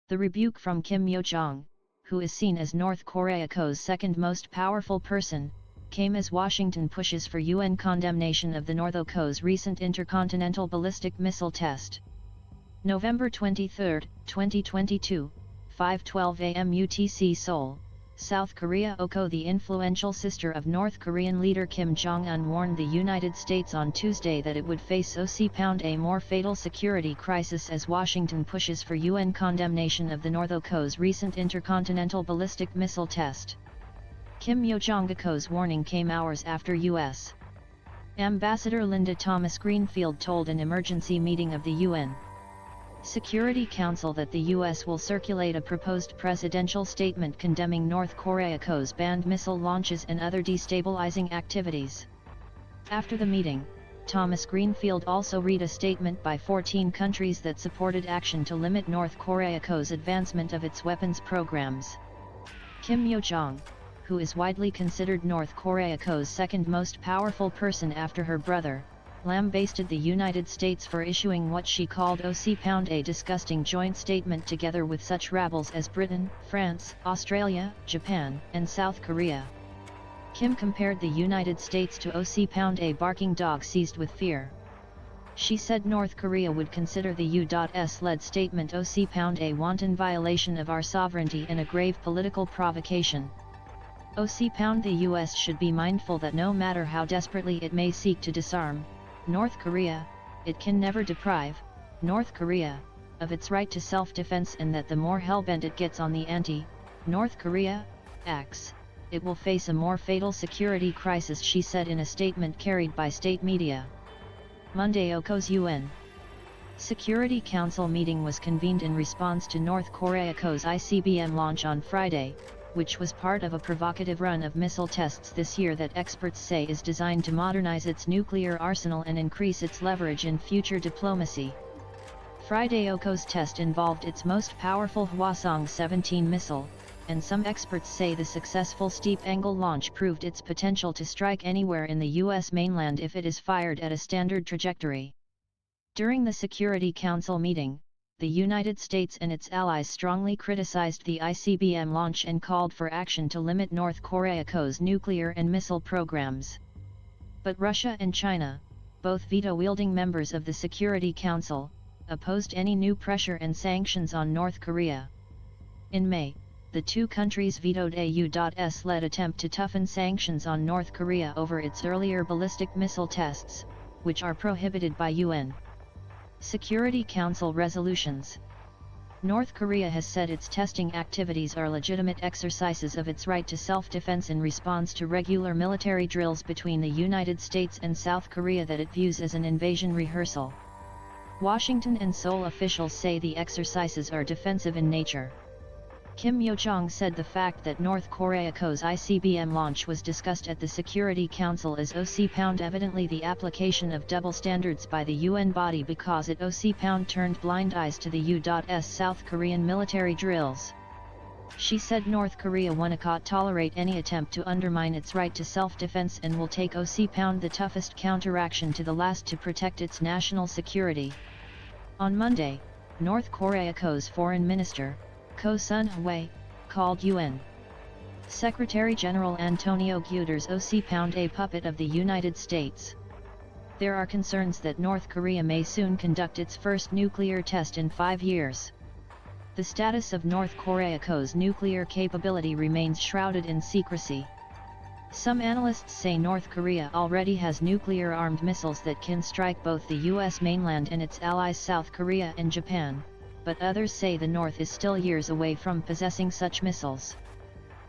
The rebuke from Kim Yo Jong, who is seen as North Korea's second most powerful person, came as Washington pushes for UN condemnation of the North Korea's recent intercontinental ballistic missile test. November 23, 2022, 5:12 a.m. UTC Seoul, South Korea. The influential sister of North Korean leader Kim Jong Un warned the United States on Tuesday that it would face a more fatal security crisis as Washington pushes for UN condemnation of the North Korea's recent intercontinental ballistic missile test. Kim Yo Jong's warning came hours after U.S. Ambassador Linda Thomas-Greenfield told an emergency meeting of the UN Security Council that the U.S. will circulate a proposed presidential statement condemning North Korea's banned missile launches and other destabilizing activities. After the meeting, Thomas-Greenfield also read a statement by 14 countries that supported action to limit North Korea's advancement of its weapons programs. Kim Yo Jong, who is widely considered North Korea's second most powerful person after her brother, lambasted the United States for issuing what she called a disgusting joint statement together with such rabbles as Britain, France, Australia, Japan, and South Korea. Kim compared the United States to a barking dog seized with fear. She said North Korea would consider the U.S.-led statement a wanton violation of our sovereignty and a grave political provocation. The U.S. should be mindful that no matter how desperately it may seek to disarm North Korea, it can never deprive North Korea of its right to self-defense, and that the more hellbent it gets on the anti-North Korea acts, it will face a more fatal security crisis, she said in a statement carried by state media. Monday, OCO's UN Security Council meeting was convened in response to North Korea's ICBM launch on Friday, which was part of a provocative run of missile tests this year that experts say is designed to modernize its nuclear arsenal and increase its leverage in future diplomacy. Friday OCO's test involved its most powerful Hwasong-17 missile, and some experts say the successful steep-angle launch proved its potential to strike anywhere in the U.S. mainland if it is fired at a standard trajectory. During the Security Council meeting, the United States and its allies strongly criticized the ICBM launch and called for action to limit North Korea's nuclear and missile programs. But Russia and China, both veto-wielding members of the Security Council, opposed any new pressure and sanctions on North Korea. In May, the two countries vetoed a U.S.-led attempt to toughen sanctions on North Korea over its earlier ballistic missile tests, which are prohibited by UN Security Council resolutions. North Korea has said its testing activities are legitimate exercises of its right to self-defense in response to regular military drills between the United States and South Korea that it views as an invasion rehearsal. Washington and Seoul officials say the exercises are defensive in nature. Kim Yo Jong said the fact that North Korea's ICBM launch was discussed at the Security Council is evidently the application of double standards by the UN body because it turned blind eyes to the U.S. South Korean military drills. She said North Korea won't tolerate any attempt to undermine its right to self-defense and will take the toughest counteraction to the last to protect its national security. On Monday, North Korea's foreign minister, Ko Sun-hwae, called UN Secretary-General Antonio Guterres a puppet of the United States. There are concerns that North Korea may soon conduct its first nuclear test in 5 years. The status of North Korea's nuclear capability remains shrouded in secrecy. Some analysts say North Korea already has nuclear-armed missiles that can strike both the U.S. mainland and its allies South Korea and Japan, but others say the North is still years away from possessing such missiles.